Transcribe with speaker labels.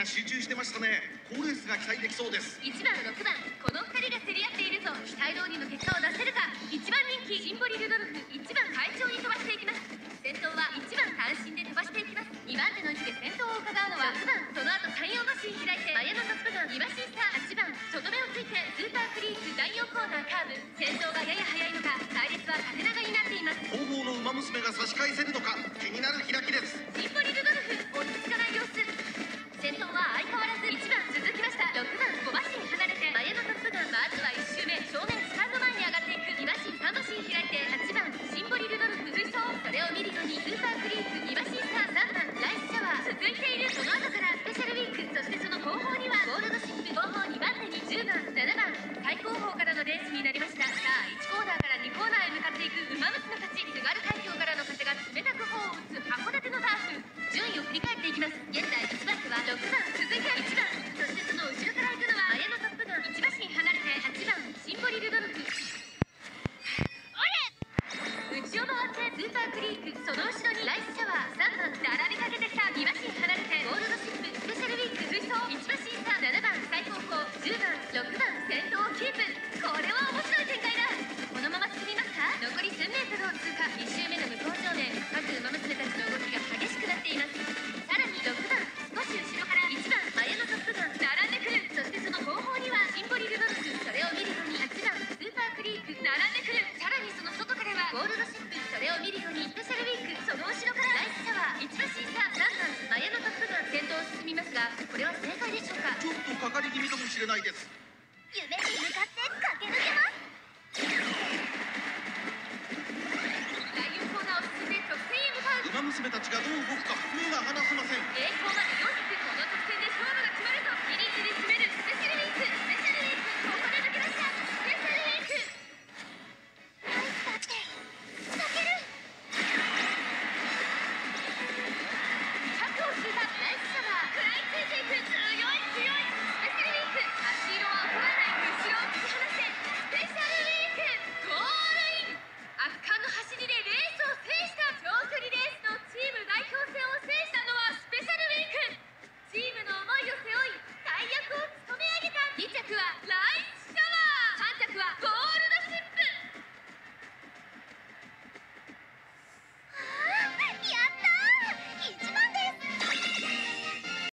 Speaker 1: が集中してましたね。好レースが期待できそうです。
Speaker 2: 1番6番、この2人が競り合っているぞ。期待通りの結果を出せるか。1番人気シンボリルドルフ、1番快調に飛ばしていきます。先頭は1番単身で飛ばしていきます。2番手の位置で先頭を伺うのは6番、その後山陽マシン開いて前のトップガンイワシンスター。8番外目をついてスーパークリーク第4コーナーカーブ、先頭がやや速いのか隊列は縦長になっています。
Speaker 1: 後方の馬娘が差し返せるのか気になる開きです。
Speaker 2: シンボリルドルフ落ち着かない様子。先頭は相変わらず1番続きました。6番5馬身離れて前のトップガン、まずは1周目正面スタンド前に上がっていく。2馬身3馬身開いて8番シンボリルドルフ追走。それを見るようにスーパークリーク2馬身スター、3番ライスシャワー続いている。その後からスペシャルウィーク、そしてその後方にはゴールドシップ、後方2番手に10番7番、最後方からのレースになりました。さあ1コーナーから2コーナーへ向かっていく馬娘たち。津軽海峡からの風が冷たく頬を打つ函館のターフ。順位を振り返っていきます。現在1番手は6番、続いて1番、そしてその後ろから行くのは前のトップガン1馬身離れて8番シンボリルドルフ。内を回ってスーパークリーク、その後ろにライスシャワー3番、並びかけてきた2馬身離れてゴールドシップスペシャルウィーク追走1馬身差7番最高峰10番6番先頭をキープ。これは面白い展開だ。このまま進みますか。残り 1000m を通過。1周目の向こう正面、各馬娘たちの動きが激しくなっています。さらに6番少し後ろから1番前のトップガン並んでくる。そしてその後方にはシンボリルドルフ、それを見るように8番スーパークリーク並んでくる。さらにその外からはゴールドシップ、それを見るようにスペシャルウィーク、その後ろからライスシャワー1馬身差3番前のトップガン先頭を進みますが、これは正解でしょうか。
Speaker 1: ちょっとかかり気味かもしれないです。
Speaker 2: 夢に向かって駆け抜けます。第4コーナーを進んで直線へ向かう。
Speaker 1: 馬娘たちがどう動くか目が離せません。
Speaker 2: 栄光まで400、この直線で勝負が決まるぞ。ギリギリ詰めるスペシャルウィーク、スペシャルウィーク、ここで抜け出したスペシャルウィーク。ナイスだって避ける。100を通過、ナイスシャワー食らいついていく。強い強いスペシャルウィーク、足色を怒らない後ろを突き放してスペシャルウィークゴールイン。圧巻の走りでレースを制した。長距離レースのチーム代表戦を制したのはスペシャルウィーク。チームの思いを背負い大役を務め上げた。2着は